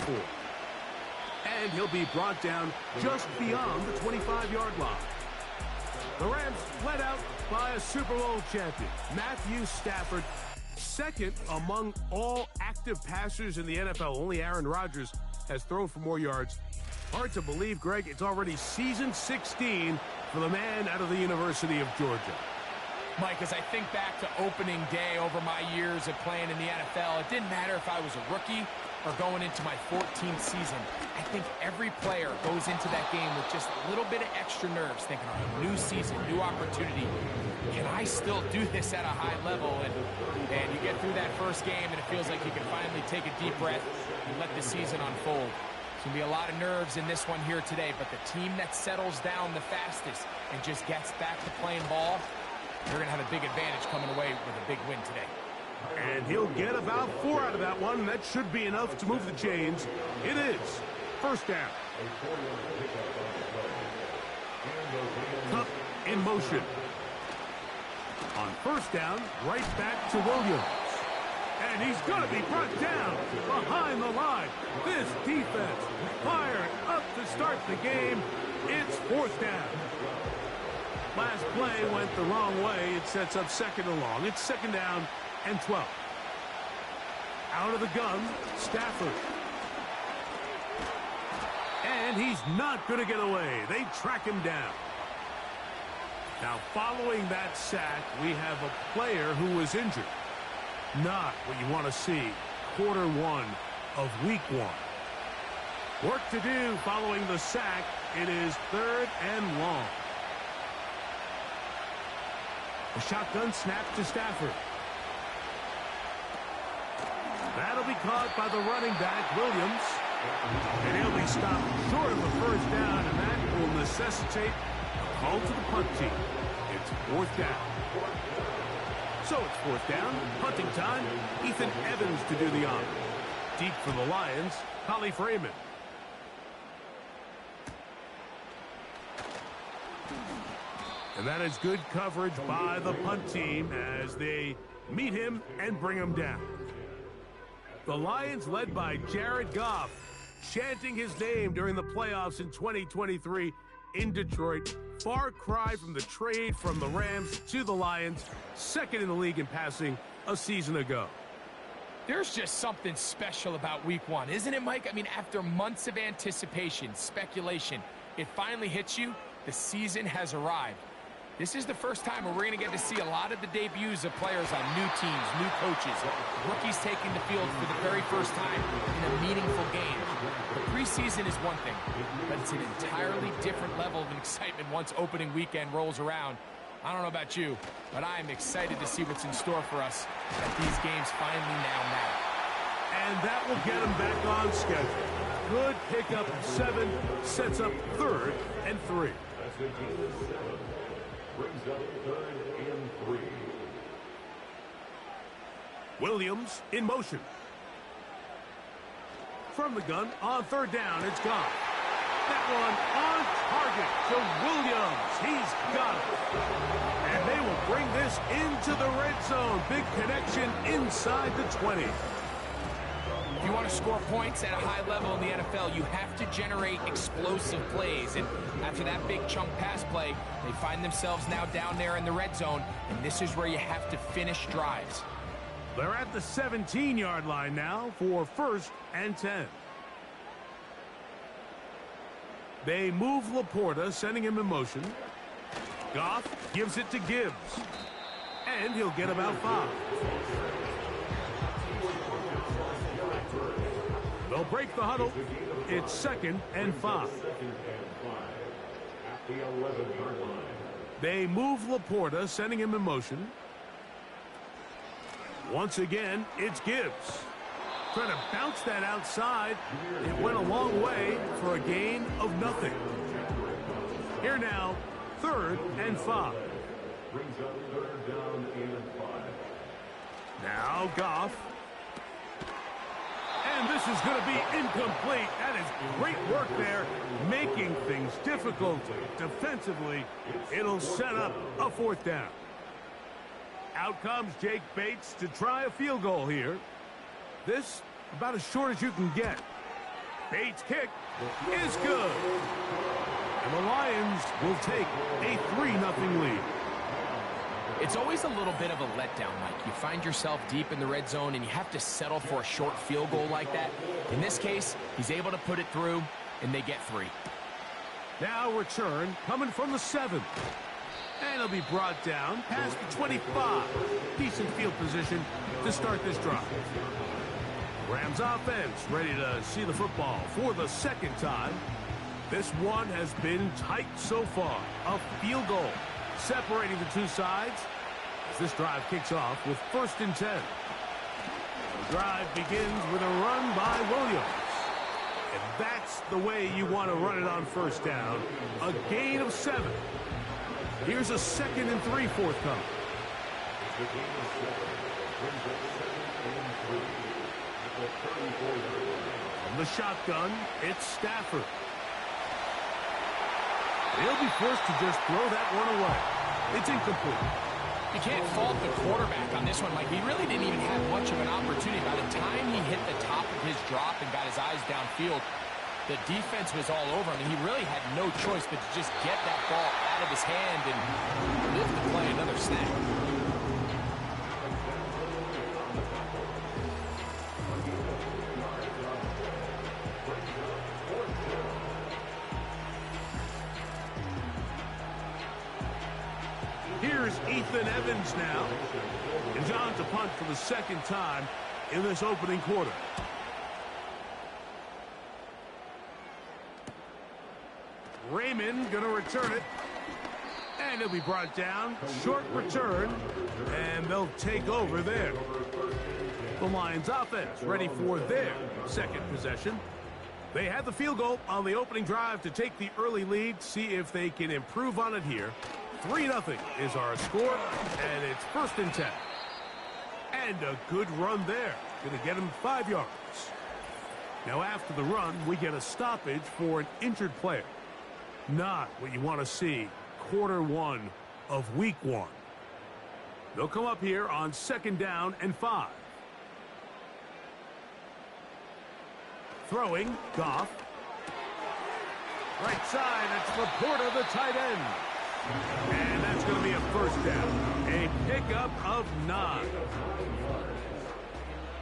4. And he'll be brought down just beyond the 25-yard line. The Rams led out by a Super Bowl champion, Matthew Stafford, second among all active passers in the NFL. Only Aaron Rodgers has thrown for more yards. Hard to believe, Greg, it's already season 16 for the man out of the University of Georgia. Mike, as I think back to opening day over my years of playing in the NFL, it didn't matter if I was a rookie or going into my 14th season. I think every player goes into that game with just a little bit of extra nerves, thinking, all right, new season, new opportunity. Can I still do this at a high level? And you get through that first game, and it feels like you can finally take a deep breath and let the season unfold. There's going to be a lot of nerves in this one here today, but the team that settles down the fastest and just gets back to playing ball, they're going to have a big advantage coming away with a big win today. And he'll get about 4 out of that one. That should be enough to move the chains. It is first down. Kupp in motion. On first down, right back to Williams. And he's going to be brought down behind the line. This defense fired up to start the game. It's fourth down. Last play went the wrong way. It sets up second and long. It's second down and 12. Out of the gun, Stafford. And he's not going to get away. They track him down. Now, following that sack, we have a player who was injured. Not what you want to see quarter one of week 1. Work to do following the sack. It is third and long. A shotgun snap to Stafford. That'll be caught by the running back, Williams. And he'll be stopped short of the first down, and that will necessitate a call to the punt team. It's fourth down. So it's fourth down, punting time. Ethan Evans to do the honor. Deep for the Lions, Collie Freeman. And that is good coverage by the punt team as they meet him and bring him down. The Lions, led by Jared Goff, chanting his name during the playoffs in 2023 in Detroit. Far cry from the trade from the Rams to the Lions, second in the league in passing a season ago. There's just something special about week 1, isn't it, Mike? I mean, after months of anticipation, speculation, it finally hits you. The season has arrived. This is the first time where we're going to get to see a lot of the debuts of players on new teams, new coaches, rookies taking the field for the very first time in a meaningful game. The preseason is one thing, but it's an entirely different level of excitement once opening weekend rolls around. I don't know about you, but I'm excited to see what's in store for us as these games finally now matter. And that will get him back on schedule. Good pickup of 7, sets up third and 3. Brings up third and 3. Williams in motion. From the gun, on third down, it's gone. That one on target to Williams. He's got it. And they will bring this into the red zone. Big connection inside the 20. If you want to score points at a high level in the NFL, you have to generate explosive plays. And after that big chunk pass play, they find themselves now down there in the red zone. And this is where you have to finish drives. They're at the 17-yard line now for first and 10. They move Laporta, sending him in motion. Goff gives it to Gibbs. And he'll get about 5. They'll break the huddle. It's second and 5. They move Laporta, sending him in motion. Once again, it's Gibbs. Trying to bounce that outside. It went a long way for a gain of nothing. Here now, third and 5. Brings up third down and 5. Now Goff. And this is going to be incomplete. That is great work there, making things difficult defensively. It'll set up a fourth down. Out comes Jake Bates to try a field goal here. This about as short as you can get. Bates' kick is good. And the Lions will take a 3-0 lead. It's always a little bit of a letdown, Mike. You find yourself deep in the red zone and you have to settle for a short field goal like that. In this case, he's able to put it through, and they get 3. Now return coming from the 7. And he'll be brought down past the 25. Decent field position to start this drive. Rams offense ready to see the football for the second time. This one has been tight so far. A field goal separating the two sides as this drive kicks off with 1st and 10. The drive begins with a run by Williams. And that's the way you want to run it on 1st down. A gain of 7. Here's a 2nd and 3 forthcoming. From the shotgun, it's Stafford. He'll be forced to just throw that one away. It's incomplete. You can't fault the quarterback on this one, Mike. He really didn't even have much of an opportunity. By the time he hit the top of his drop and got his eyes downfield, the defense was all over him, and he really had no choice but to just get that ball out of his hand and live to play another snap. Here's Ethan Evans now. And John to punt for the 2nd time in this opening quarter. Raymond going to return it. And he'll be brought down. Short return. And they'll take over there. The Lions offense ready for their 2nd possession. They had the field goal on the opening drive to take the early lead. See if they can improve on it here. 3-0 is our score, and it's 1st and 10. And a good run there. Going to get him 5 yards. Now after the run, we get a stoppage for an injured player. Not what you want to see quarter 1 of week 1. They'll come up here on 2nd down and 5. Throwing, Goff. Right side, it's Laporta, the tight end. And that's going to be a 1st down. A pickup of 9.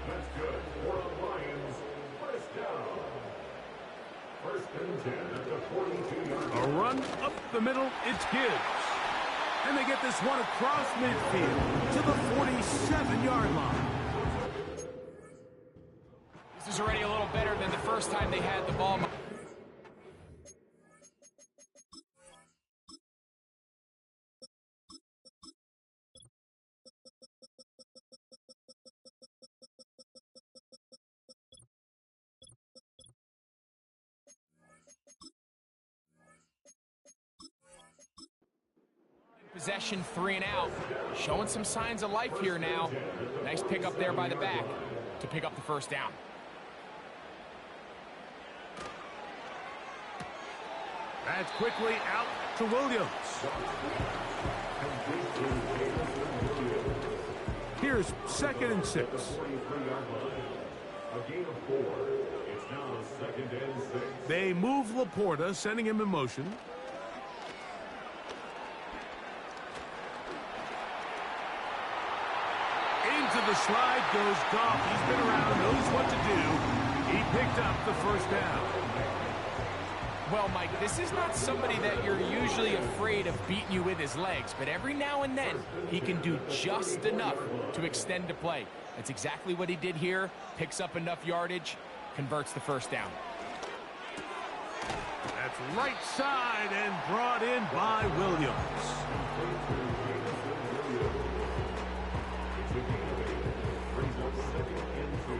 That's good for the Lions. 1st down. 1st and 10 at the 42-yard line. A run up the middle, it's Gibbs. And they get this one across midfield to the 47-yard line. This is already a little better than the first time they had the ball. Possession 3 and out. Showing some signs of life here now. Nice pickup there by the back to pick up the 1st down. That's quickly out to Williams. Here's 2nd and 6. A gain of 4. It's now 2nd and 6. They move Laporta, sending him in motion. Into the slide goes Goff. He's been around, knows what to do. He picked up the 1st down. Well, Mike, this is not somebody that you're usually afraid of beating you with his legs, but every now and then he can do just enough to extend the play. That's exactly what he did here. Picks up enough yardage, converts the 1st down. That's right side and brought in by Williams.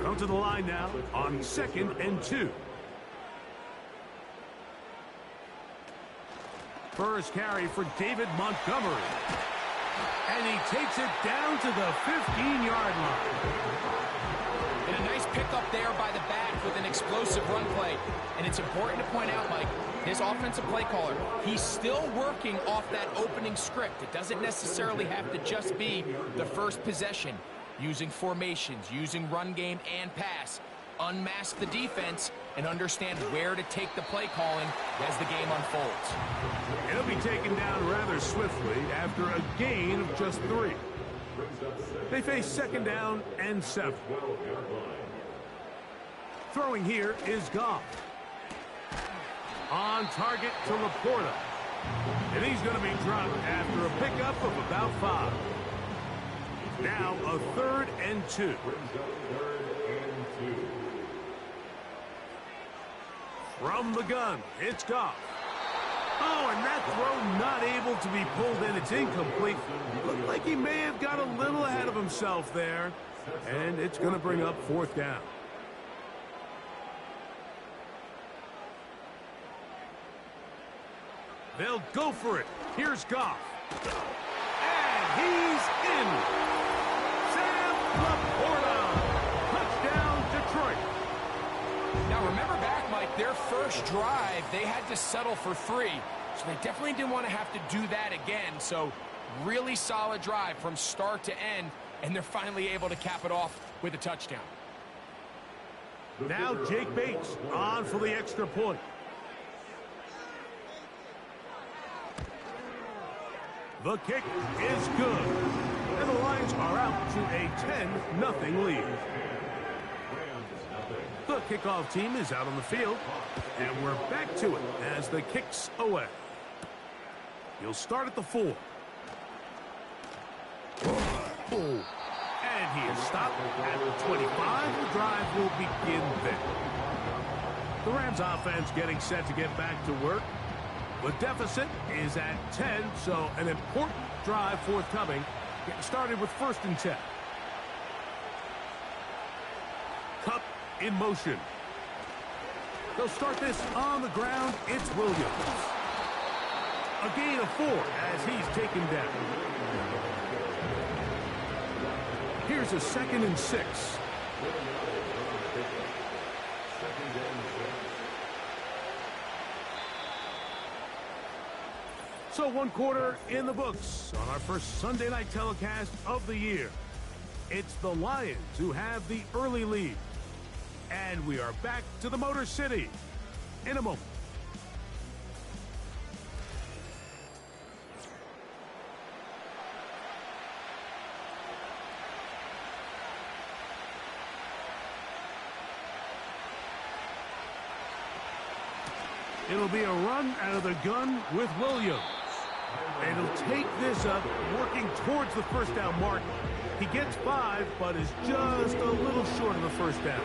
Come to the line now on 2nd and 2. First carry for David Montgomery. And he takes it down to the 15-yard line. And a nice pickup there by the back with an explosive run play. And it's important to point out, Mike, his offensive play caller, he's still working off that opening script. It doesn't necessarily have to just be the first possession. Using formations, using run game and pass. Unmask the defense, and understand where to take the play calling as the game unfolds. He'll be taken down rather swiftly after a gain of just 3. They face 2nd down and 7. Throwing here is Goff. On target to Laporta. And he's going to be dropped after a pickup of about 5. Now a 3rd and 2. From the gun, it's Goff. Oh, and that throw not able to be pulled in. It's incomplete. Looked like he may have got a little ahead of himself there. And it's going to bring up 4th down. They'll go for it. Here's Goff. And he's in. Sam Laporta. Touchdown, Detroit. Now remember back, Mike, their first drive, they had to settle for 3. So they definitely didn't want to have to do that again. So really solid drive from start to end, and they're finally able to cap it off with a touchdown. Now Jake Bates on for the extra point. The kick is good. And the Lions are out to a 10-0 lead. The kickoff team is out on the field. And we're back to it as the kick's away. He'll start at the 4. And he is stopped at the 25. The drive will begin there. The Rams offense getting set to get back to work. The deficit is at 10, so an important drive forthcoming. Getting started with 1st and 10. Kupp in motion. They'll start this on the ground. It's Williams. A gain of 4 as he's taken down. Here's a 2nd and 6. So 1 quarter in the books on our first Sunday night telecast of the year. It's the Lions who have the early lead. And we are back to the Motor City in a moment. It'll be a run out of the gun with Williams. And he'll take this up, working towards the 1st down mark. He gets 5, but is just a little short of the 1st down.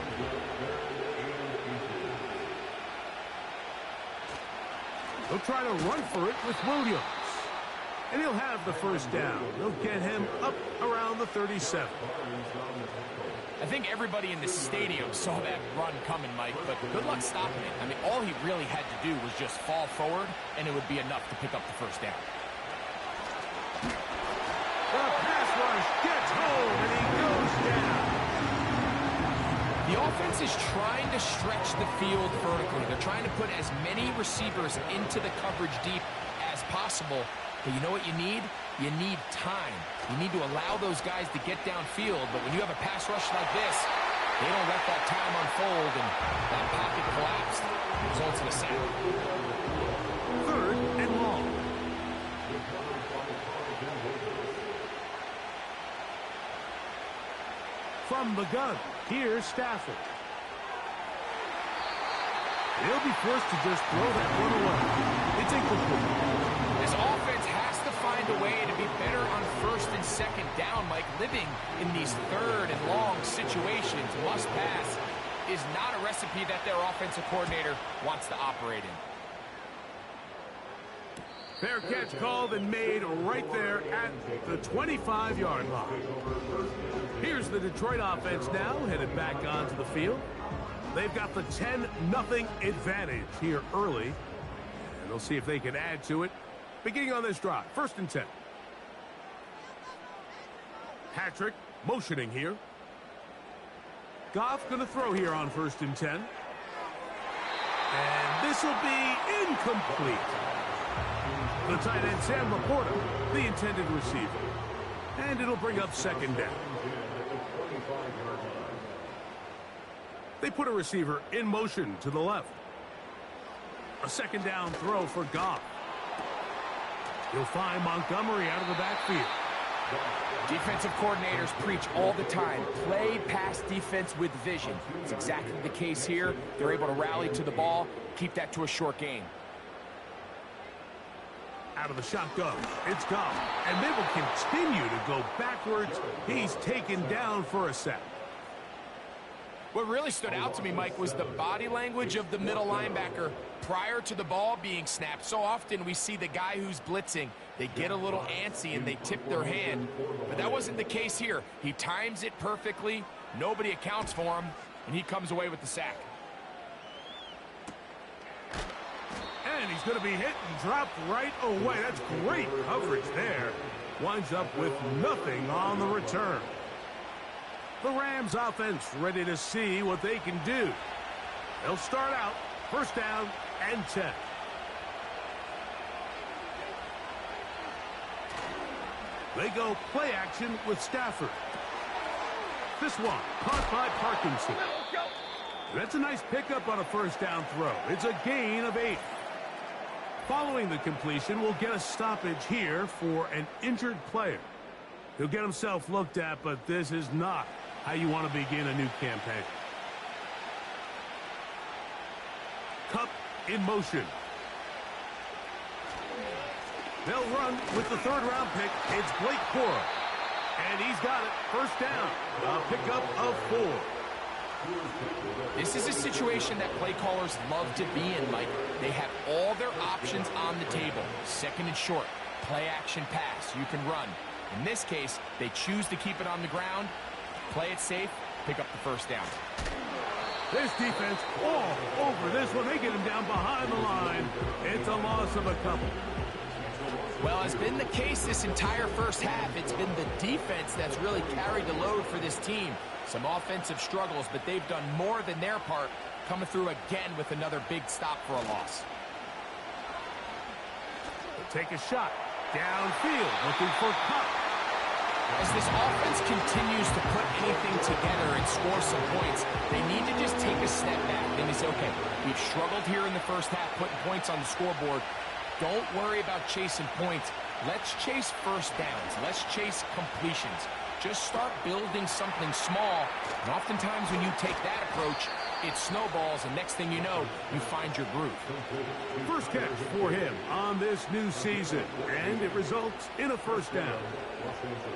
He'll try to run for it with Williams. And he'll have the 1st down. They'll get him up around the 37. I think everybody in the stadium saw that run coming, Mike, but good luck stopping it. I mean, all he really had to do was just fall forward, and it would be enough to pick up the 1st down. The pass rush gets home, and he goes down. The offense is trying to stretch the field vertically. They're trying to put as many receivers into the coverage deep as possible. But you know what you need? You need time. You need to allow those guys to get downfield. But when you have a pass rush like this, they don't let that time unfold, and that pocket collapsed. Results in a sack. 3rd and long. From the gun, here's Stafford. He'll be forced to just throw that one away. It's incomplete. This offense has to find a way to be better on 1st and 2nd down, Mike. Living in these 3rd and long situations, must pass, is not a recipe that their offensive coordinator wants to operate in. Fair catch called and made right there at the 25-yard line. Here's the Detroit offense now, headed back onto the field. They've got the 10-0 advantage here early. And they'll see if they can add to it. Beginning on this drive, 1st and 10. Patrick motioning here. Goff going to throw here on 1st and 10. And this will be incomplete. The tight end, Sam Laporta, the intended receiver. And it'll bring up 2nd down. They put a receiver in motion to the left. A second down throw for Goff. You'll find Montgomery out of the backfield. Defensive coordinators preach all the time, play pass defense with vision. It's exactly the case here. They're able to rally to the ball, keep that to a short game. Out of the shotgun, it's Goff. And they will continue to go backwards. He's taken down for a sack. What really stood out to me, Mike, was the body language of the middle linebacker prior to the ball being snapped. So often we see the guy who's blitzing, they get a little antsy and they tip their hand. But that wasn't the case here. He times it perfectly, nobody accounts for him, and he comes away with the sack. And he's going to be hit and dropped right away. That's great coverage there. Winds up with nothing on the return. The Rams offense ready to see what they can do. They'll start out first down and 10. They go play action with Stafford. This one caught by Parkinson. That's a nice pickup on a first down throw. It's a gain of 8. Following the completion, we'll get a stoppage here for an injured player. He'll get himself looked at, but this is not how you want to begin a new campaign. Kupp in motion. They'll run with the third-round pick. It's Blake Corum. And he's got it. First down. A pickup of 4. This is a situation that play callers love to be in, Mike. They have all their options on the table. Second and short. Play action pass. You can run. In this case, they choose to keep it on the ground, play it safe, pick up the first down. This defense all over this one. They get him down behind the line. It's a loss of a couple. Well, it's been the case this entire first half. It's been the defense that's really carried the load for this team. Some offensive struggles, but they've done more than their part, coming through again with another big stop for a loss. They'll take a shot downfield, looking for Kupp. As this offense continues to put anything together and score some points, they need to just take a step back and say, okay, we've struggled here in the first half putting points on the scoreboard. Don't worry about chasing points. Let's chase first downs. Let's chase completions. Just start building something small. And oftentimes when you take that approach, it snowballs, and next thing you know, you find your groove. First catch for him on this new season, and it results in a first down.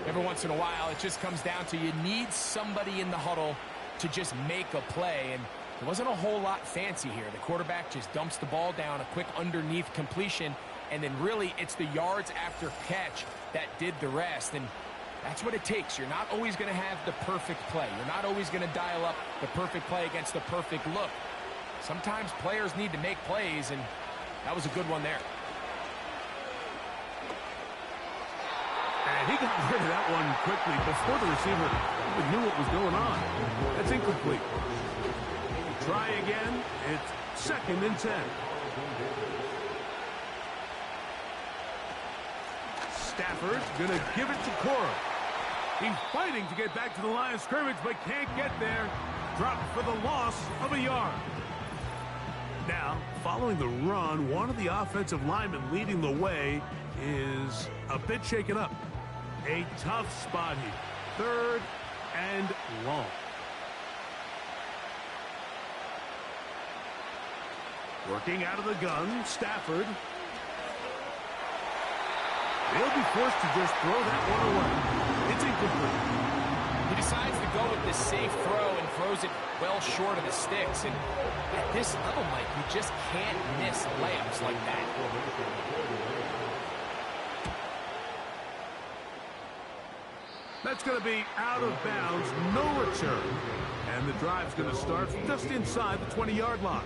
Every once in a while, it just comes down to you need somebody in the huddle to just make a play, and there wasn't a whole lot fancy here. The quarterback just dumps the ball down, a quick underneath completion, and then really it's the yards after catch that did the rest, and that's what it takes. You're not always going to have the perfect play. You're not always going to dial up the perfect play against the perfect look. Sometimes players need to make plays, and that was a good one there. And he got rid of that one quickly before the receiver even knew what was going on. That's incomplete. Try again. It's second and 10. Stafford's going to give it to Corum. He's fighting to get back to the line of scrimmage, but can't get there. Dropped for the loss of a yard. Now, following the run, one of the offensive linemen leading the way is a bit shaken up. A tough spot here. Third and long. Working out of the gun, Stafford. They'll be forced to just throw that one away. It's incomplete. He decides to go with this safe throw and throws it well short of the sticks. And at this level, Mike, you just can't miss layups like that. That's going to be out of bounds, no return. And the drive's going to start just inside the 20-yard line.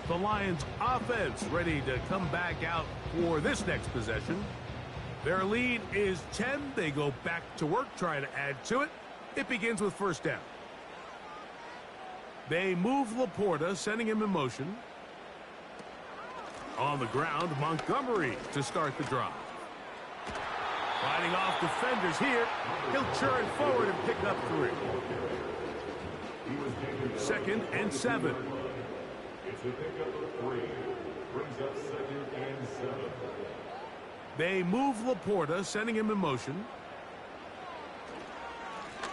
The Lions offense ready to come back out for this next possession. Their lead is 10. They go back to work, trying to add to it. It begins with first down. They move Laporta, sending him in motion. On the ground, Montgomery to start the drive. Fighting off defenders here. He'll churn forward and pick up 3. 2nd and 7. It's a pickup of 3. Brings up 2nd and 7. They move Laporta, sending him in motion.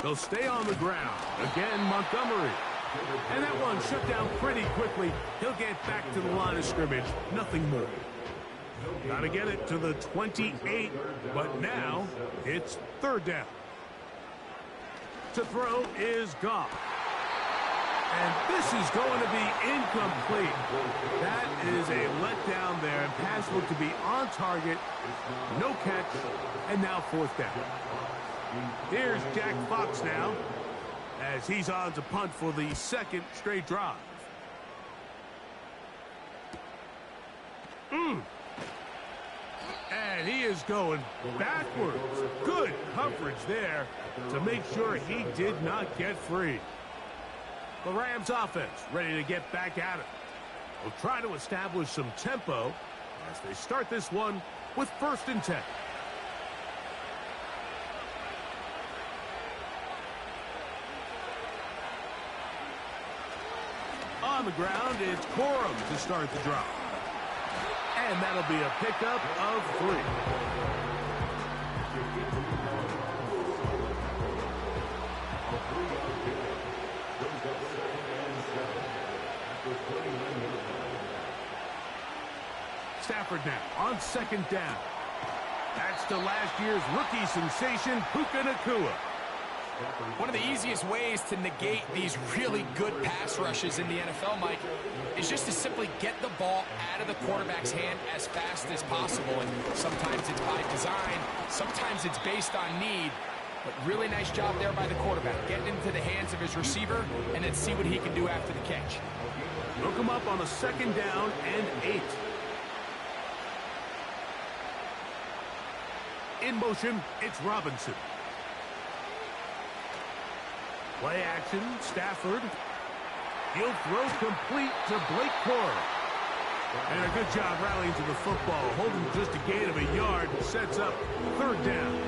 They'll stay on the ground. Again, Montgomery. And that one shut down pretty quickly. He'll get back to the line of scrimmage. Nothing more. Got to get it to the 28, but now it's 3rd down. To throw is Goff. And this is going to be incomplete. That is a letdown there. And pass looked to be on target. No catch. And now 4th down. Here's Jack Fox now, as he's on to punt for the 2nd straight drive. And he is going backwards. Good coverage there to make sure he did not get free. The Rams offense ready to get back at it. They'll try to establish some tempo as they start this one with 1st and 10. On the ground, it's Corum to start the drive. And that'll be a pickup of 3. Stafford now on 2nd down. That's to last year's rookie sensation, Puka Nacua. One of the easiest ways to negate these really good pass rushes in the NFL, Mike, is just to simply get the ball out of the quarterback's hand as fast as possible. And sometimes it's by design, sometimes it's based on need. But really nice job there by the quarterback, getting into the hands of his receiver and then see what he can do after the catch. Look him up on a 2nd down and 8. In motion, it's Robinson. Play action, Stafford. He'll throw complete to Blake Corum. And a good job rallying to the football, holding just a gain of a yard, sets up 3rd down.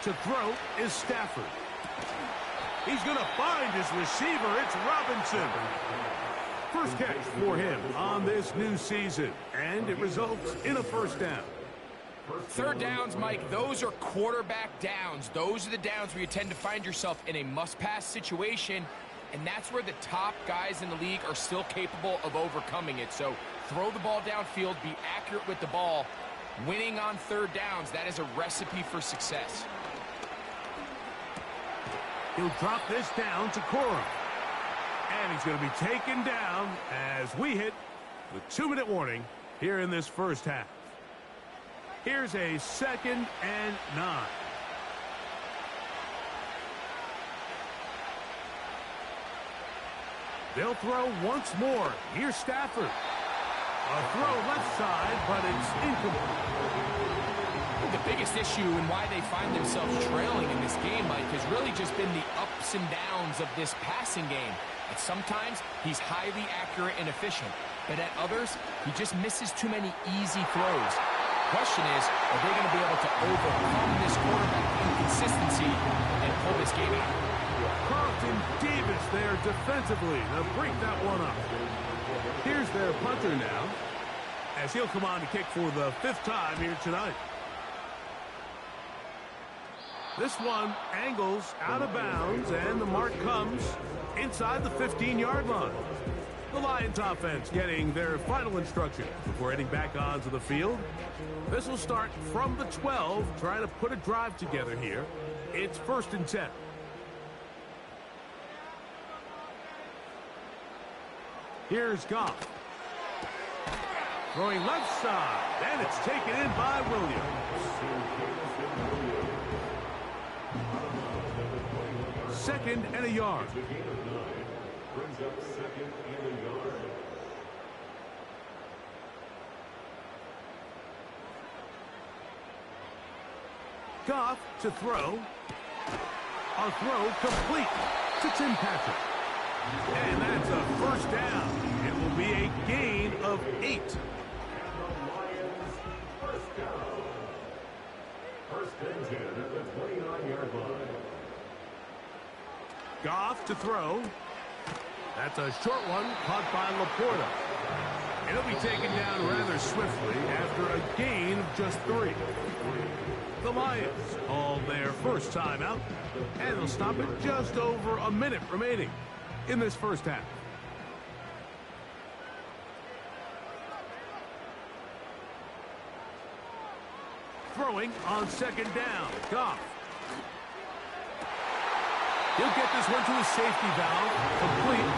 To throw is Stafford. He's going to find his receiver. It's Robinson. First catch for him on this new season, and it results in a 1st down. 3rd downs, Mike, those are quarterback downs. Those are the downs where you tend to find yourself in a must-pass situation, and that's where the top guys in the league are still capable of overcoming it. So throw the ball downfield, be accurate with the ball. Winning on 3rd downs, that is a recipe for success. He'll drop this down to Corum. And he's going to be taken down as we hit the 2-minute warning here in this 1st half. Here's a 2nd and 9. They'll throw once more. Here's Stafford. A throw left side, but it's incomplete. The biggest issue and why they find themselves trailing in this game, Mike, has really just been the ups and downs of this passing game. And sometimes he's highly accurate and efficient, but at others, he just misses too many easy throws. Question is, are they going to be able to overcome this quarterback inconsistency and pull this game out? Carlton Davis there defensively to break that one up. Here's their punter now, as he'll come on to kick for the 5th time here tonight. This one angles out of bounds, and the mark comes inside the 15-yard line. The Lions offense getting their final instruction before heading back onto the field. This will start from the 12, trying to put a drive together here. It's 1st and 10. Here's Goff. Throwing left side, and it's taken in by Williams. 2nd and a yard. Brings up 2nd and a yard. Goff to throw. A throw complete to Tim Patrick. And that's a 1st down. It will be a gain of 8. And the Lions 1st down. and 10 at the 29-yard line. Goff to throw. That's a short one caught by Laporta. And he'll be taken down rather swiftly after a gain of just 3. The Lions called their first timeout, and they'll stop it just over a minute remaining in this first half. Throwing on second down, Goff. He'll get this one to his safety valve, complete.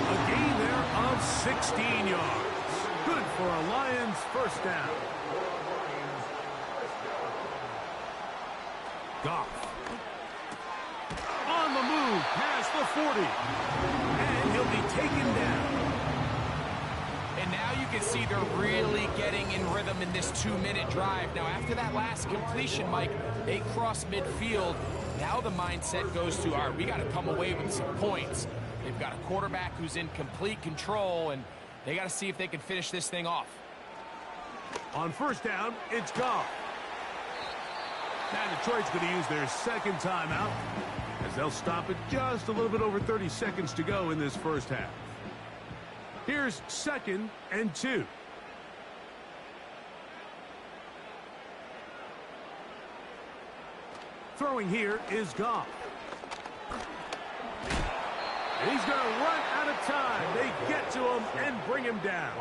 A gain there of 16 yards. Good for a Lions first down. Goff. On the move past the 40. And he'll be taken down. And now you can see they're really getting in rhythm in this 2-minute drive. Now, after that last completion, Mike, they cross midfield. Now the mindset goes to, all right, we got to come away with some points. They've got a quarterback who's in complete control, and they got to see if they can finish this thing off. On first down, it's Goff. Now Detroit's going to use their second timeout as they'll stop it just a little bit over 30 seconds to go in this first half. Here's 2nd and 2. Throwing here is Goff. And he's going to run out of time. They get to him and bring him down.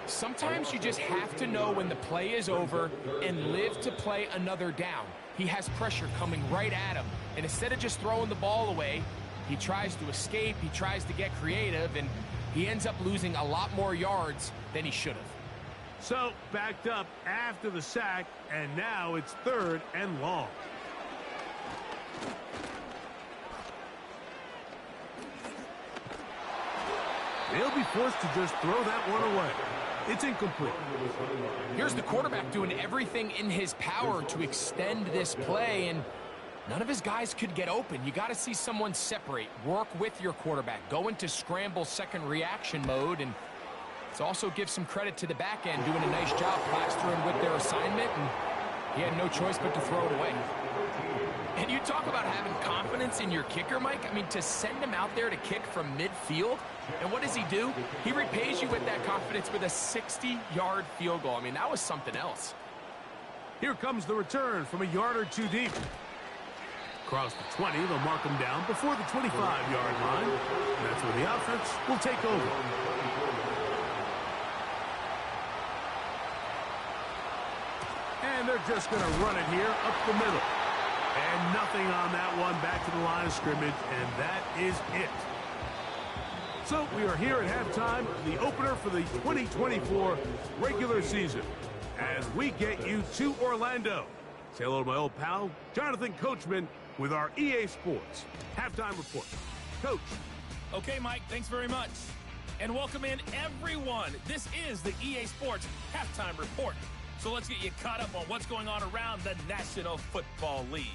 Sometimes you just have to know when the play is over and live to play another down. He has pressure coming right at him. And instead of just throwing the ball away, he tries to escape, he tries to get creative, and he ends up losing a lot more yards than he should have. So, backed up after the sack, and now it's 3rd and long. They'll be forced to just throw that one away. It's incomplete. Here's the quarterback doing everything in his power to extend this play, and none of his guys could get open. You got to see someone separate, work with your quarterback, go into scramble second reaction mode, and it also gives some credit to the back end doing a nice job plastering with their assignment, and he had no choice but to throw it away. And you talk about having confidence in your kicker, Mike. I mean, to send him out there to kick from midfield, and what does he do? He repays you with that confidence with a 60-yard field goal. I mean, that was something else. Here comes the return from a yard or two deep. Across the 20, they'll mark him down before the 25-yard line. And that's where the offense will take over. And they're just going to run it here up the middle. And nothing on that one, back to the line of scrimmage, and that is it. So we are here at halftime, the opener for the 2024 regular season, as we get you to Orlando. Say hello to my old pal, Jonathan Coachman, with our EA Sports halftime report. Coach. Okay, Mike, thanks very much. And welcome in, everyone. This is the EA Sports halftime report. So let's get you caught up on what's going on around the National Football League.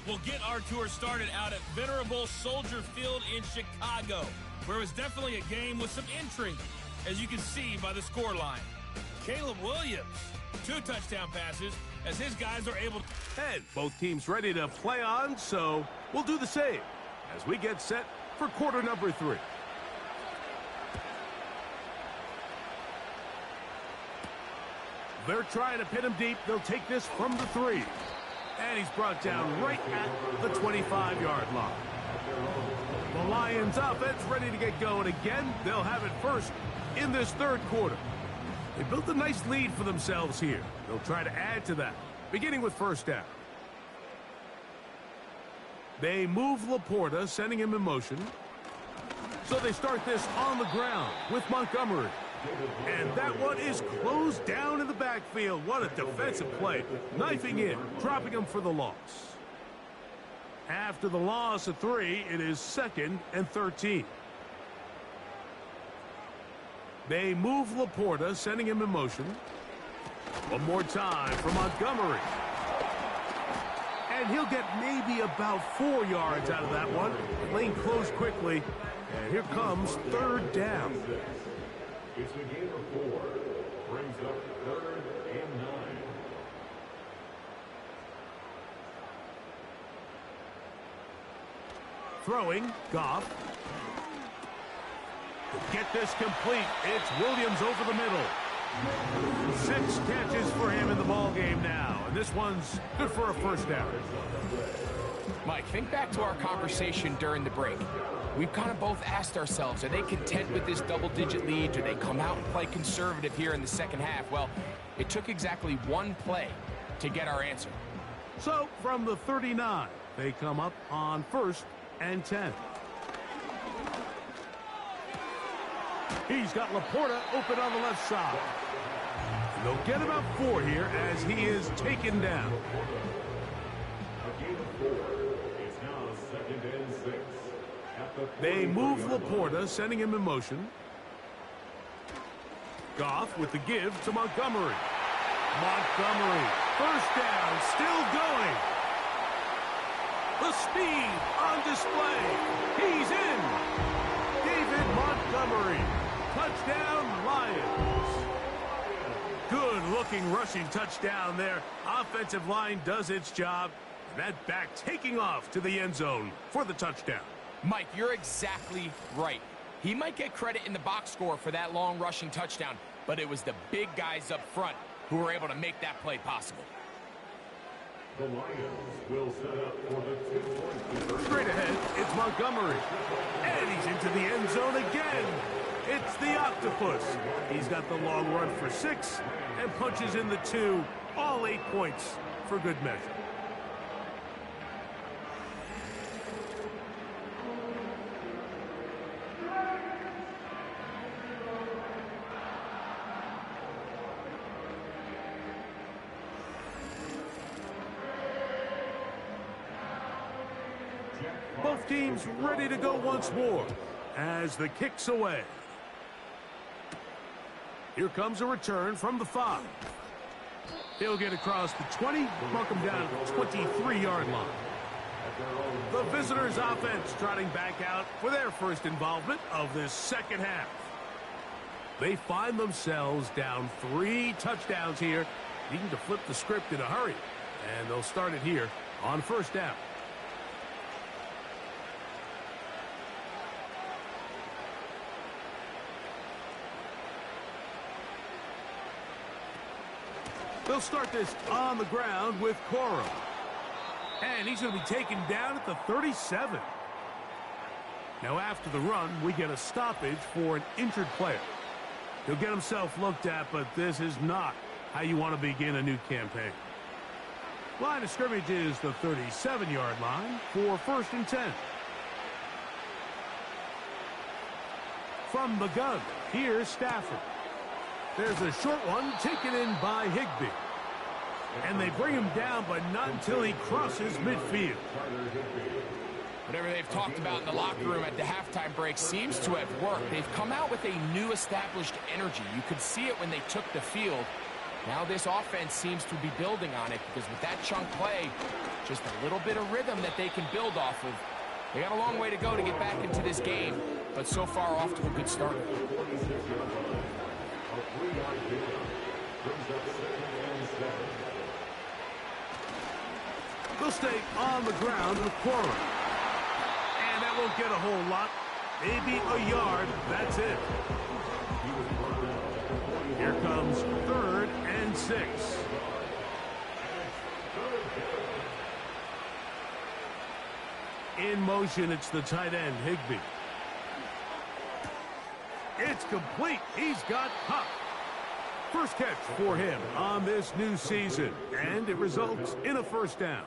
We'll get our tour started out at Venerable Soldier Field in Chicago, where it was definitely a game with some intrigue, as you can see by the scoreline. Caleb Williams, 2 touchdown passes, as his guys are able to... And both teams ready to play on, so we'll do the same as we get set for quarter number 3. They're trying to pin him deep. They'll take this from the 3. And he's brought down right at the 25-yard line. The Lions offense ready to get going again. They'll have it first in this 3rd quarter. They built a nice lead for themselves here. They'll try to add to that, beginning with first down. They move Laporta, sending him in motion. So they start this on the ground with Montgomery. And that one is closed down in the backfield. What a defensive play. Knifing in, dropping him for the loss. After the loss of 3, it is 2nd and 13. They move Laporta, sending him in motion. One more time for Montgomery. And he'll get maybe about 4 yards out of that one. Lane closed quickly. And here comes 3rd down. It's a gain of 4. Brings up 3rd and 9. Throwing, Goff. To get this complete, it's Williams over the middle. 6 catches for him in the ball game now, and this one's good for a first down. Mike, think back to our conversation during the break. We've kind of both asked ourselves, are they content with this double-digit lead? Do they come out and play conservative here in the second half? Well, it took exactly one play to get our answer. So, from the 39, they come up on 1st and 10. He's got Laporta open on the left side. And they'll get about 4 here as he is taken down. They move Laporta, sending him in motion. Goff with the give to Montgomery. Montgomery, first down, still going. The speed on display. He's in. David Montgomery. Touchdown, Lions. Good-looking rushing touchdown there. Offensive line does its job. And that back taking off to the end zone for the touchdown. Mike, you're exactly right. He might get credit in the box score for that long rushing touchdown, but it was the big guys up front who were able to make that play possible. The Lions will set up for the 2-point. Straight ahead, it's Montgomery. And he's into the end zone again. It's the Octopus. He's got the long run for 6 and punches in the 2. All 8 points for good measure. Both teams ready to go once more as the kick's away. Here comes a return from the 5. He'll get across the 20, mark him down at the 23-yard line. The visitors' offense trotting back out for their first involvement of this second half. They find themselves down 3 touchdowns here, needing to flip the script in a hurry. And they'll start it here on first down. They'll start this on the ground with Cora. And he's going to be taken down at the 37. Now after the run, we get a stoppage for an injured player. He'll get himself looked at, but this is not how you want to begin a new campaign. Line of scrimmage is the 37-yard line for 1st and 10. From the gun, here's Stafford. There's a short one taken in by Higbee. And they bring him down, but not until he crosses midfield. Whatever they've talked about in the locker room at the halftime break seems to have worked. They've come out with a new established energy. You could see it when they took the field. Now this offense seems to be building on it because with that chunk play, just a little bit of rhythm that they can build off of. They got a long way to go to get back into this game, but so far off to a good start. They'll stay on the ground with Cora. And that won't get a whole lot. Maybe a yard. That's it. Here comes 3rd and 6. In motion, it's the tight end, Higbee. It's complete. He's got Huck. First catch for him on this new season, and it results in a first down.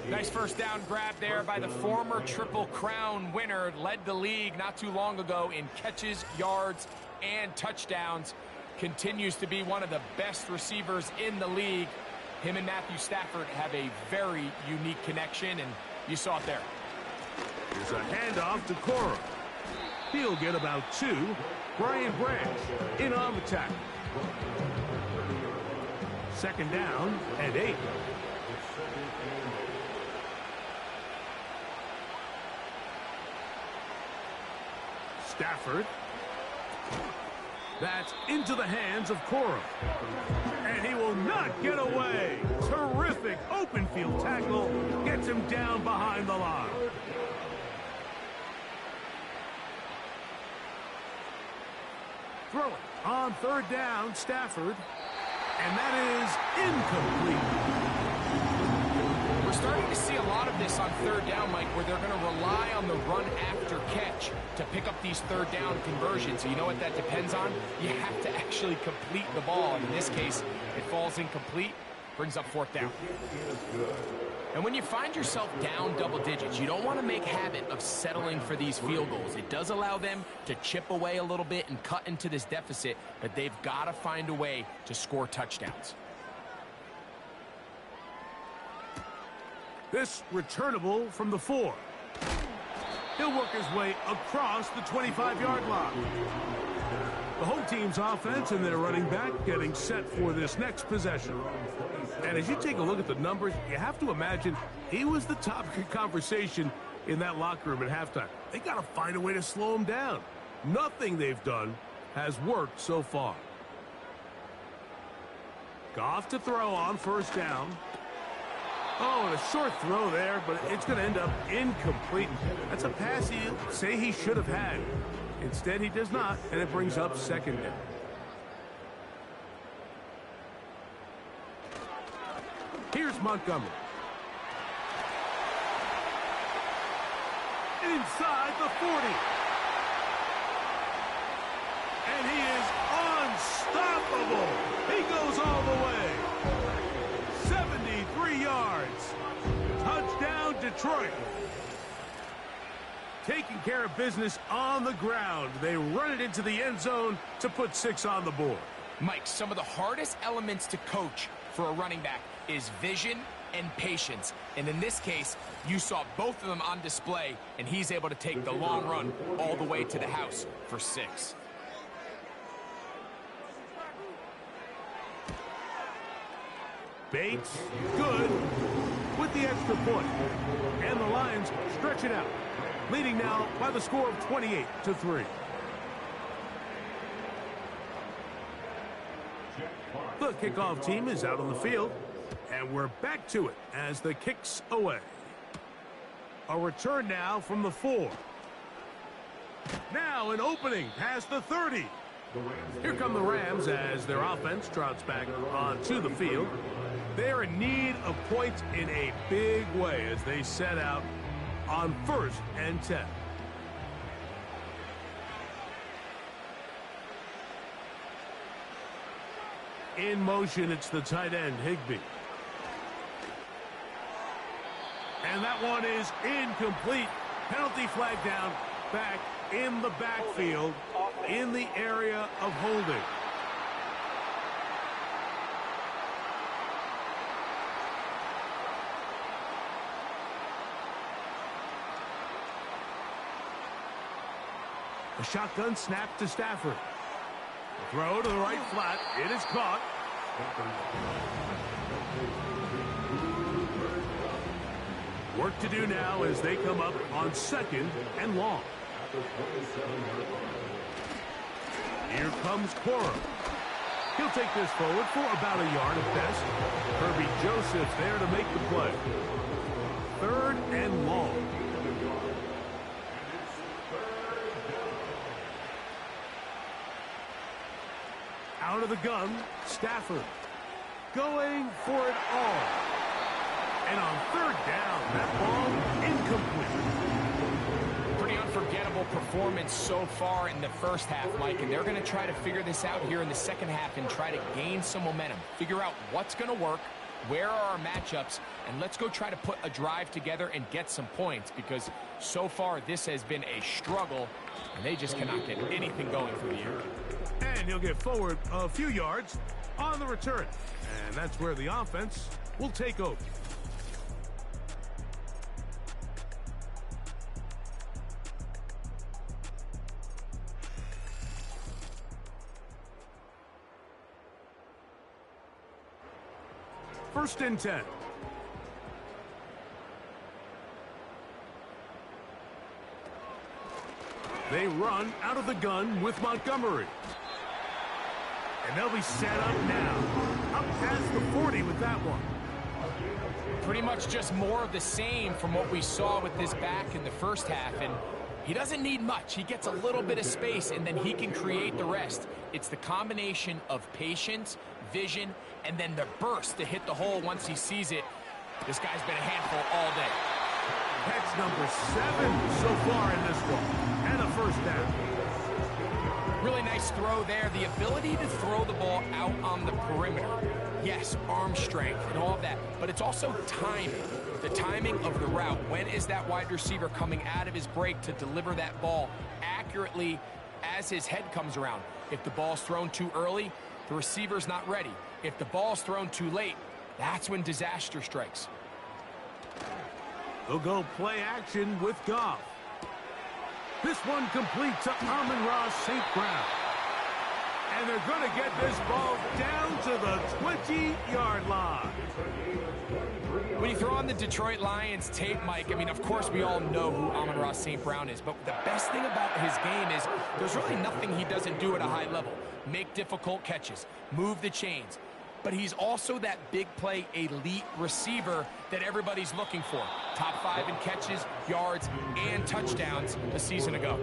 Nice first down grab there by the former Triple Crown winner. Led the league not too long ago in catches, yards, and touchdowns. Continues to be one of the best receivers in the league. Him and Matthew Stafford have a very unique connection, and you saw it there. Here's a handoff to Cora. He'll get about 2. Brian Branch in on the tackle. Second down and 8. Stafford. That's into the hands of Cora. And he will not get away. Terrific open field tackle. Gets him down behind the line. Throwing on third down, Stafford. And that is incomplete. We're starting to see a lot of this on third down, Mike, where they're going to rely on the run after catch to pick up these third down conversions. So you know what that depends on? You have to actually complete the ball. And in this case, it falls incomplete, brings up fourth down. And when you find yourself down double digits, you don't want to make habit of settling for these field goals. It does allow them to chip away a little bit and cut into this deficit, but they've got to find a way to score touchdowns. This returnable from the 4. He'll work his way across the 25-yard line. The whole team's offense and their running back getting set for this next possession. And as you take a look at the numbers, you have to imagine he was the topic of conversation in that locker room at halftime. They got to find a way to slow him down. Nothing they've done has worked so far. Goff to throw on first down. Oh, and a short throw there, but it's going to end up incomplete. That's a pass he'll say he should have had. Instead, he does not, and it brings up second down. Here's Montgomery. Inside the 40. And he is unstoppable. He goes all the way. 73 yards. Touchdown, Detroit. Taking care of business on the ground. They run it into the end zone to put 6 on the board. Mike, some of the hardest elements to coach for a running back is vision and patience. And in this case, you saw both of them on display, and he's able to take the long run all the way to the house for 6. Bates, good, with the extra point. And the Lions stretch it out, leading now by the score of 28-3. The kickoff team is out on the field, and we're back to it as the kick's away. A return now from the 4. Now an opening past the 30. Here come the Rams as their offense trots back onto the field. They're in need of points in a big way as they set out on 1st and 10. In motion, it's the tight end, Higbee. And that one is incomplete. Penalty flag down, back in the backfield, in the area of holding. A shotgun snap to Stafford. Throw to the right flat. It is caught. Work to do now as they come up on 2nd and long. Here comes Cora. He'll take this forward for about a yard at best. Herbie Joseph there to make the play. 3rd and long. Out of the gun, Stafford going for it all. And on 3rd down, that ball incomplete. Pretty unforgettable performance so far in the first half, Mike, and they're going to try to figure this out here in the second half and try to gain some momentum. Figure out what's going to work, where are our matchups, and let's go try to put a drive together and get some points because so far this has been a struggle, and they just cannot get anything going through the air. And he'll get forward a few yards on the return. And that's where the offense will take over. First and 10. They run out of the gun with Montgomery. And they'll be set up now. Up past the 40 with that one. Pretty much just more of the same from what we saw with this back in the first half. And He doesn't need much. He gets a little bit of space, and then he can create the rest. It's the combination of patience, vision, and then the burst to hit the hole once he sees it. This guy's been a handful all day. Catch number 7 so far in this one. And a first down. Really nice throw there. The ability to throw the ball out on the perimeter. Yes, arm strength and all of that, but it's also timing. The timing of the route. When is that wide receiver coming out of his break to deliver that ball accurately as his head comes around? If the ball's thrown too early, the receiver's not ready. If the ball's thrown too late, that's when disaster strikes. They'll go play action with Goff. This one complete to Amon-Ra St. Brown. And they're going to get this ball down to the 20-yard line. When you throw on the Detroit Lions tape, Mike, I mean, of course we all know who Amon-Ra St. Brown is, but the best thing about his game is there's really nothing he doesn't do at a high level. Make difficult catches, move the chains. But he's also that big play elite receiver that everybody's looking for. Top 5 in catches, yards, and touchdowns a season ago.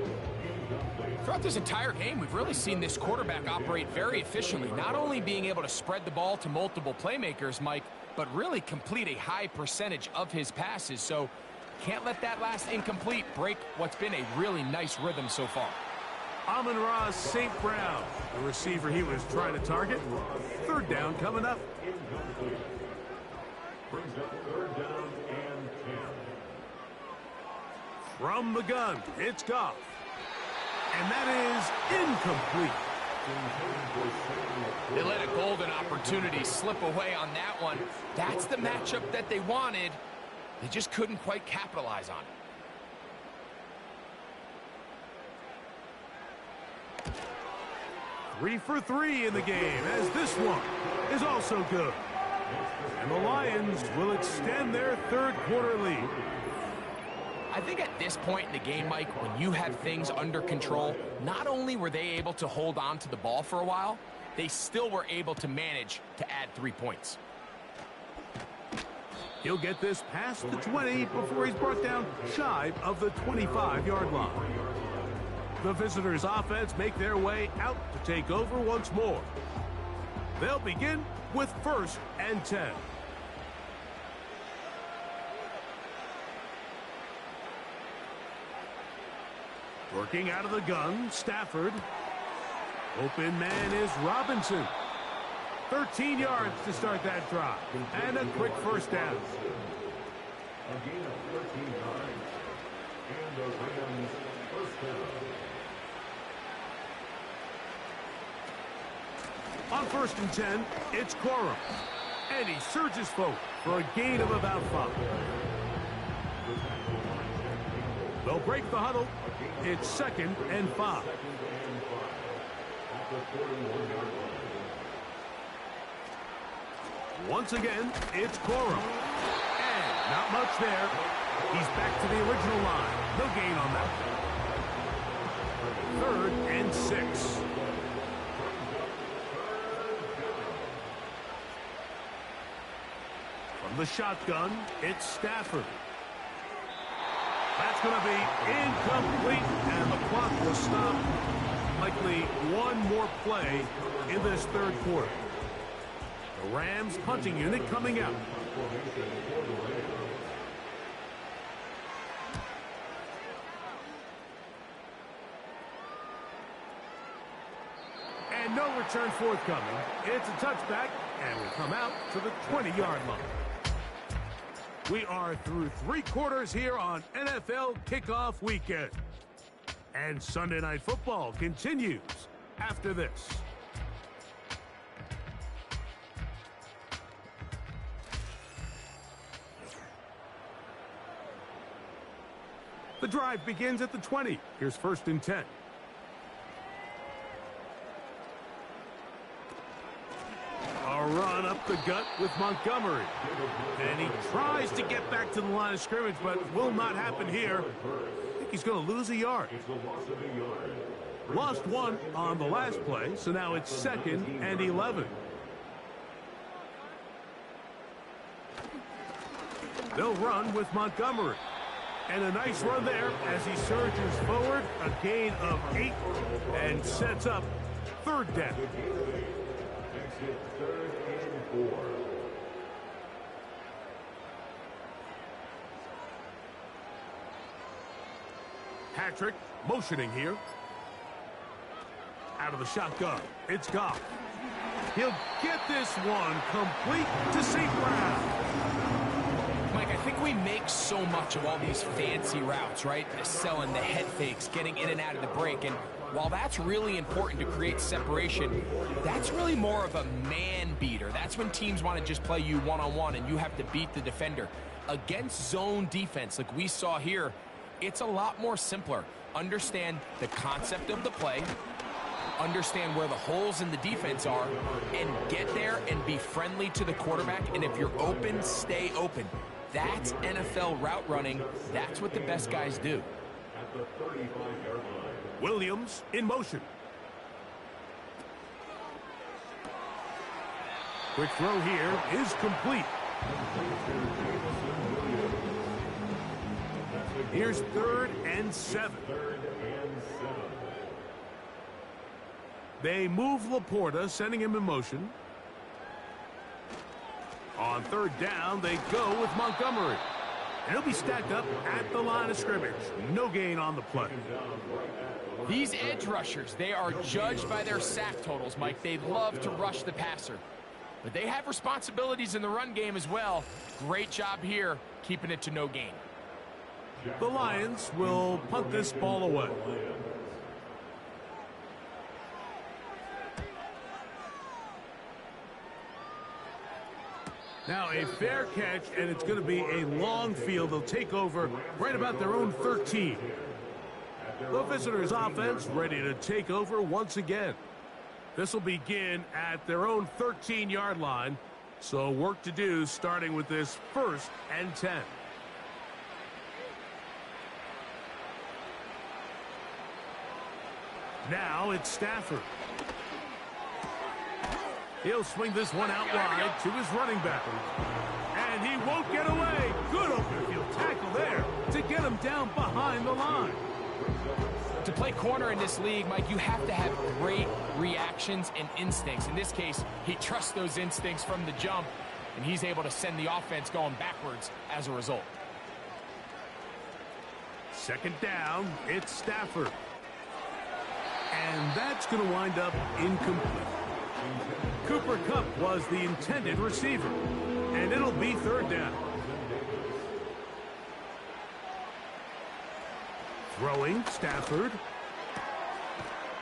Throughout this entire game, we've really seen this quarterback operate very efficiently, not only being able to spread the ball to multiple playmakers, Mike, but really complete a high percentage of his passes. So can't let that last incomplete break what's been a really nice rhythm so far. Amon-Ra St. Brown, the receiver he was trying to target. Third down coming up. Brings up third down and 10. From the gun, it's Goff. And that is incomplete. They let a golden opportunity slip away on that one. That's the matchup that they wanted. They just couldn't quite capitalize on it. 3 for 3 in the game, as this one is also good. And the Lions will extend their third quarter lead. I think at this point in the game, Mike, when you have things under control, not only were they able to hold on to the ball for a while, they still were able to manage to add 3 points. He'll get this past the 20 before he's brought down shy of the 25-yard line. The visitors' offense make their way out to take over once more. They'll begin with 1st and 10. Working out of the gun, Stafford. Open man is Robinson. 13 yards to start that drive. And a quick first down. A gain of 13 yards. And the Rams first down. On 1st and 10, it's Corum. And he surges forward for a gain of about 5. They'll break the huddle. It's 2nd and 5. Once again, it's Corum. And not much there. He's back to the original line. No gain on that. 3rd and 6. From the shotgun, it's Stafford. That's going to be incomplete, and the clock will stop. Likely one more play in this third quarter. The Rams punting unit coming out. And no return forthcoming. It's a touchback, and we'll come out to the 20-yard line. We are through 3 quarters here on NFL Kickoff Weekend. And Sunday Night Football continues after this. The drive begins at the 20. Here's 1st and 10. A run up the gut with Montgomery. And he tries to get back to the line of scrimmage, but will not happen here. I think he's going to lose a yard. Lost 1 on the last play, so now it's 2nd and 11. They'll run with Montgomery. And a nice run there as he surges forward, a gain of 8, and sets up third down. Exit third and 4. Patrick motioning here. Out of the shotgun, it's Goff. He'll get this one complete to St. Brown. Mike, I think we make so much of all these fancy routes, right? The selling, the head fakes, getting in and out of the break. And while that's really important to create separation, that's really more of a man beater. That's when teams want to just play you one-on-one and you have to beat the defender. Against zone defense, like we saw here, it's a lot more simpler. Understand the concept of the play, understand where the holes in the defense are, and get there and be friendly to the quarterback. And if you're open, stay open. That's NFL route running. That's what the best guys do. At the 35-yard line. Williams in motion. Quick throw here is complete. Here's 3rd and 7. They move Laporta, sending him in motion. On 3rd down, they go with Montgomery. And he'll be stacked up at the line of scrimmage. No gain on the play. These edge rushers, they are judged by their sack totals, Mike. They love to rush the passer. But they have responsibilities in the run game as well. Great job here, keeping it to no gain. The Lions will punt this ball away. Now a fair catch, and it's going to be a long field. They'll take over right about their own 13. The visitors' offense ready to take over once again. This will begin at their own 13-yard line. So work to do starting with this 1st and 10. Now it's Stafford. He'll swing this one out wide to his running back. And he won't get away. Good open field tackle there to get him down behind the line. To play corner in this league, Mike, you have to have great reactions and instincts. In this case, he trusts those instincts from the jump, and he's able to send the offense going backwards as a result. 2nd down, it's Stafford. And that's going to wind up incomplete. Cooper Kupp was the intended receiver. And it'll be 3rd down. Throwing, Stafford.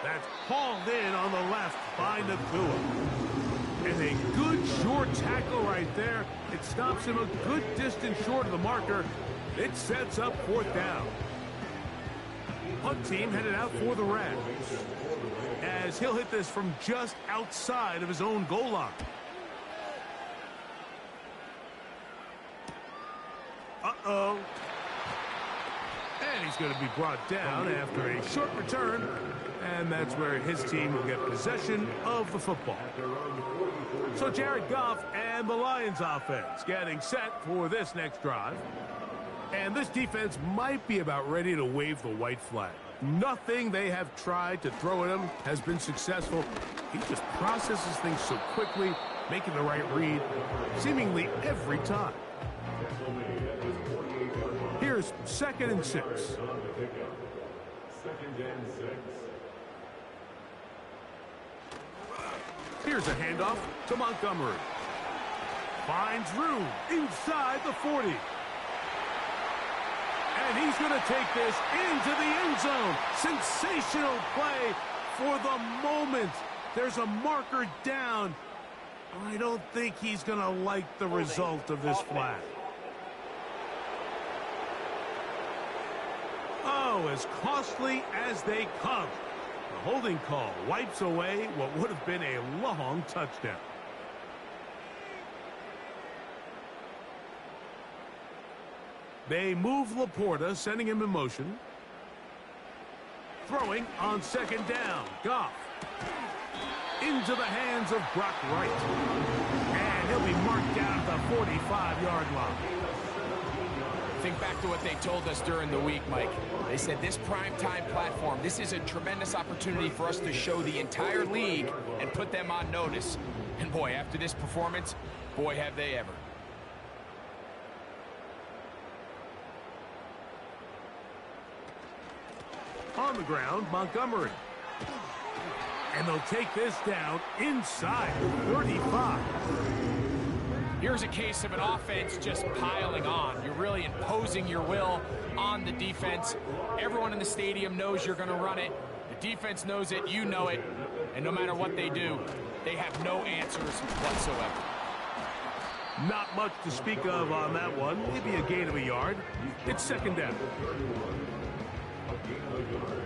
That's hauled in on the left by Nakua. And a good short tackle right there. It stops him a good distance short of the marker. It sets up 4th down. Punt team headed out for the Rams, as he'll hit this from just outside of his own goal line. Uh-oh. And he's going to be brought down after a short return, and that's where his team will get possession of the football. So Jared Goff and the Lions offense getting set for this next drive. And this defense might be about ready to wave the white flag. Nothing they have tried to throw at him has been successful. He just processes things so quickly, making the right read seemingly every time. Here's 2nd and 6. 2nd and 6. Here's a handoff to Montgomery. Finds room inside the 40. And he's going to take this into the end zone. Sensational play for the moment. There's a marker down. I don't think he's going to like the result of this flag. Oh, as costly as they come. The holding call wipes away what would have been a long touchdown. They move Laporta, sending him in motion. Throwing on 2nd down. Goff. Into the hands of Brock Wright. And he'll be marked down at the 45-yard line. Think back to what they told us during the week, Mike. They said this primetime platform, this is a tremendous opportunity for us to show the entire league and put them on notice. And boy, after this performance, boy, have they ever. On the ground, Montgomery. And they'll take this down inside 35. Here's a case of an offense just piling on. You're really imposing your will on the defense. Everyone in the stadium knows you're going to run it. The defense knows it, you know it. And no matter what they do, they have no answers whatsoever. Not much to speak of on that one. Maybe a gain of a yard. It's second down. A gain of a yard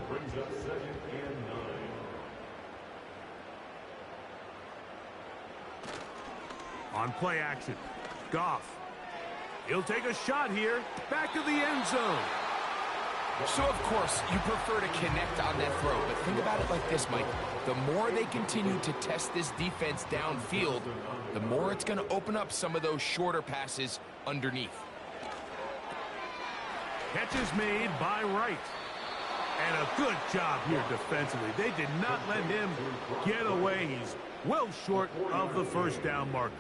brings up 2nd and 9. On play action, Goff. He'll take a shot here. Back of the end zone. So, of course, you prefer to connect on that throw, but think about it like this, Mike. The more they continue to test this defense downfield, the more it's going to open up some of those shorter passes underneath. Catch is made by Wright. And a good job here defensively. They did not let him get away. He's well short of the first down marker.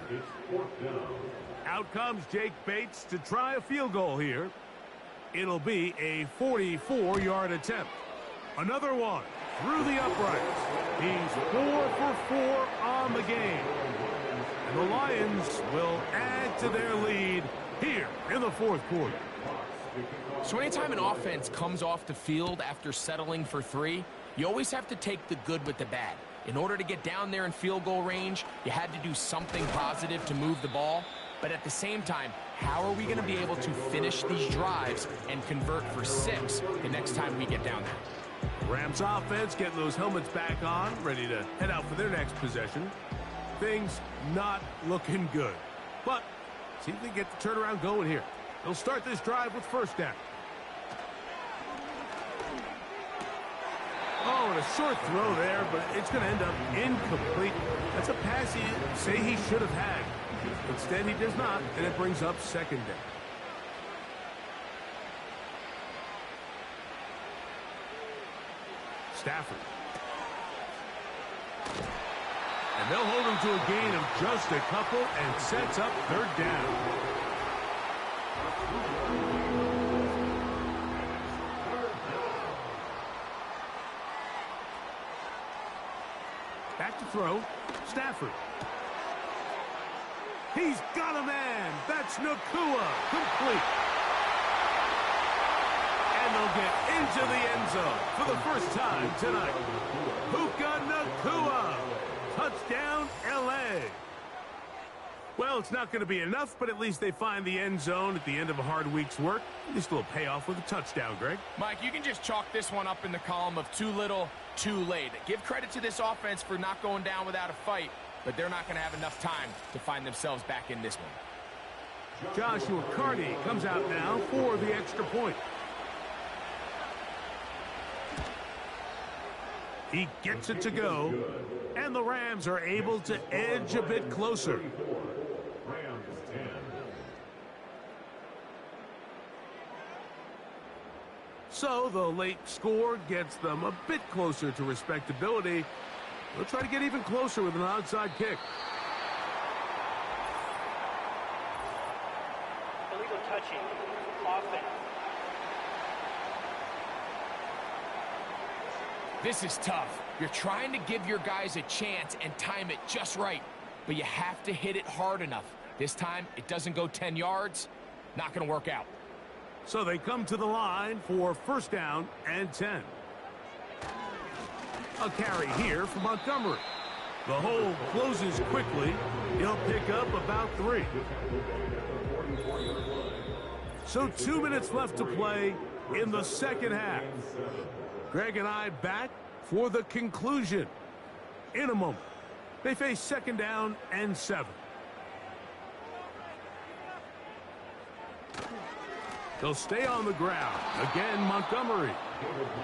Out comes Jake Bates to try a field goal here. It'll be a 44-yard attempt. Another one through the uprights. He's 4 for 4 on the game. And the Lions will add to their lead here in the fourth quarter. So anytime an offense comes off the field after settling for 3, you always have to take the good with the bad. In order to get down there in field goal range, you had to do something positive to move the ball. But at the same time, how are we going to be able to finish these drives and convert for 6 the next time we get down there? Rams offense getting those helmets back on, ready to head out for their next possession. Things not looking good. But see if they get the turnaround going here. They'll start this drive with first down. Oh, and a short throw there, but it's going to end up incomplete. That's a pass he say he should have had. Instead, he does not, and it brings up second down. Stafford. And they'll hold him to a gain of just a couple and sets up third down. Back to throw. Stafford. He's got a man. That's Nacua. Complete. And they'll get into the end zone for the first time tonight. Puka Nacua. Touchdown, L.A. Well, it's not going to be enough, but at least they find the end zone at the end of a hard week's work. At least a little payoff with a touchdown, Greg. Mike, you can just chalk this one up in the column of too little, too late. Give credit to this offense for not going down without a fight, but they're not going to have enough time to find themselves back in this one. Joshua Carney comes out now for the extra point. He gets it to go, and the Rams are able to edge a bit closer. So the late score gets them a bit closer to respectability. They'll try to get even closer with an outside kick. Illegal touching. Offense. This is tough. You're trying to give your guys a chance and time it just right, but you have to hit it hard enough. This time, it doesn't go 10 yards. Not going to work out. So they come to the line for first down and 10. A carry here for Montgomery. The hole closes quickly. He'll pick up about 3. So 2 minutes left to play in the second half. Greg and I back for the conclusion in a moment. They face second down and 7. They'll stay on the ground. Again, Montgomery.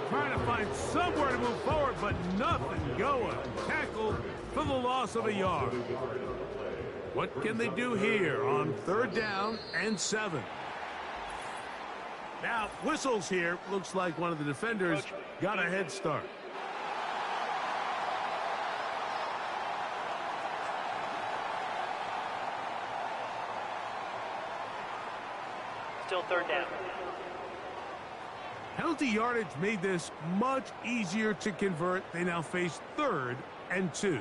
Trying to find somewhere to move forward, but nothing going. Tackled for the loss of a yard. What can they do here on third down and 7? Now, whistles here. Looks like one of the defenders got a head start. Still third down. Penalty yardage made this much easier to convert. They now face 3rd and 2.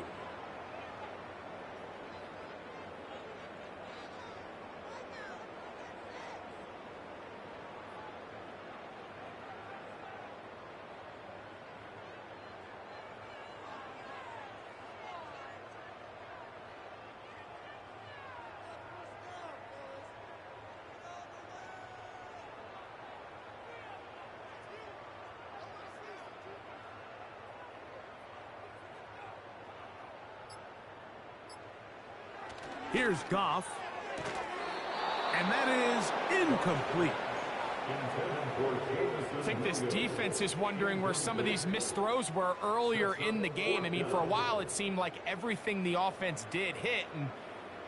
Here's Goff. And that is incomplete. I think this defense is wondering where some of these missed throws were earlier in the game. I mean, for a while it seemed like everything the offense did hit. And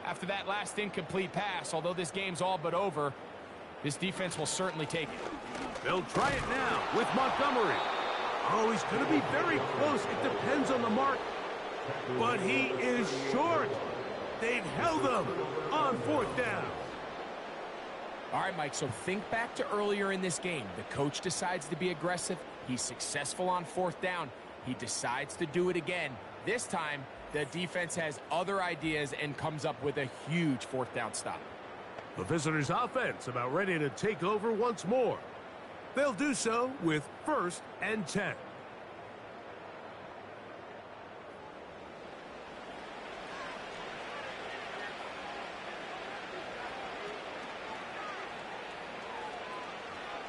after that last incomplete pass, although this game's all but over, this defense will certainly take it. They'll try it now with Montgomery. Oh, he's going to be very close. It depends on the mark. But he is short. They've held them on 4th down. All right, Mike, so think back to earlier in this game. The coach decides to be aggressive. He's successful on 4th down. He decides to do it again. This time, the defense has other ideas and comes up with a huge 4th down stop. The visitors' offense about ready to take over once more. They'll do so with 1st and 10.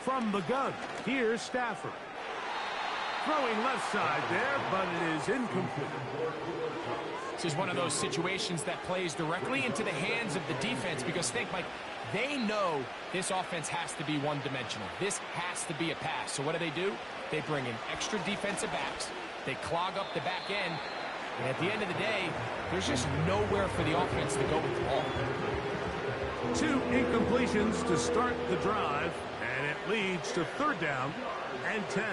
From the gun, here's Stafford. Throwing left side there, but it is incomplete. This is one of those situations that plays directly into the hands of the defense because think, Mike, they know this offense has to be one-dimensional. This has to be a pass. So what do? They bring in extra defensive backs. They clog up the back end. And at the end of the day, there's just nowhere for the offense to go with the ball. 2 incompletions to start the drive. And it leads to 3rd down and 10.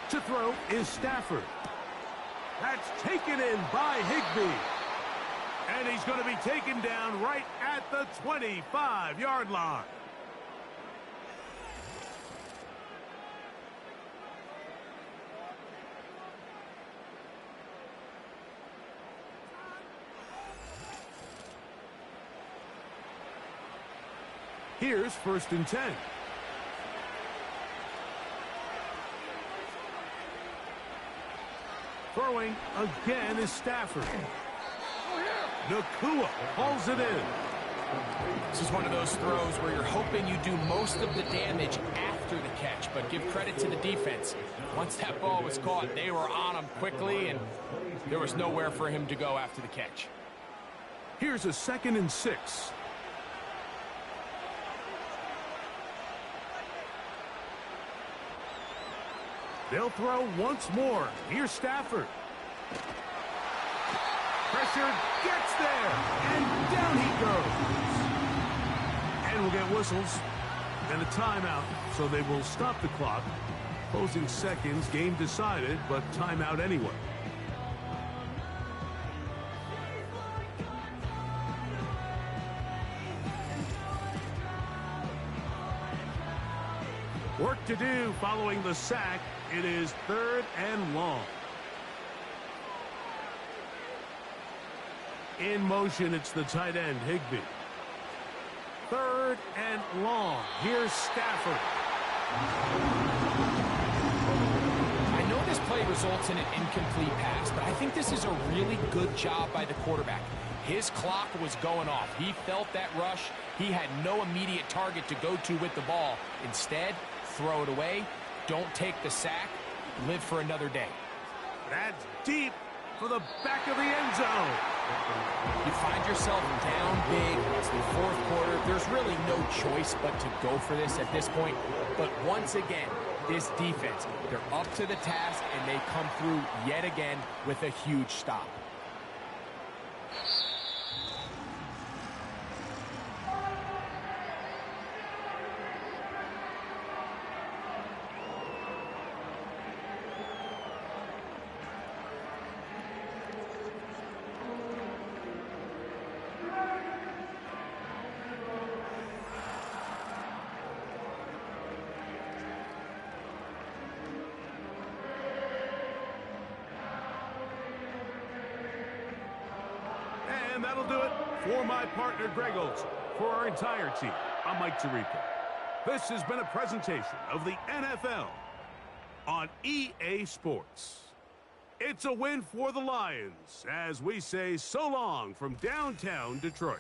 To throw is Stafford. That's taken in by Higbee. And he's going to be taken down right at the 25-yard line. Here's 1st and 10. Throwing again is Stafford. Nacua hauls it in. This is one of those throws where you're hoping you do most of the damage after the catch, but give credit to the defense. Once that ball was caught, they were on him quickly, and there was nowhere for him to go after the catch. Here's a 2nd and 6. They'll throw once more. Here's Stafford. Pressure gets there, and down he goes. And we'll get whistles and a timeout, so they will stop the clock. Closing seconds, game decided, but timeout anyway. Work to do following the sack. It is 3rd and long. In motion, it's the tight end, Higbee. 3rd and long. Here's Stafford. I know this play results in an incomplete pass, but I think this is a really good job by the quarterback. His clock was going off. He felt that rush. He had no immediate target to go to with the ball. Instead, throw it away. Don't take the sack. Live for another day. That's deep for the back of the end zone. You find yourself down big. It's the 4th quarter. There's really no choice but to go for this at this point. But once again, this defense, they're up to the task, and they come through yet again with a huge stop. And that'll do it for my partner, Greg Olson. For our entire team, I'm Mike Tirico. This has been a presentation of the NFL on EA Sports. It's a win for the Lions as we say so long from downtown Detroit.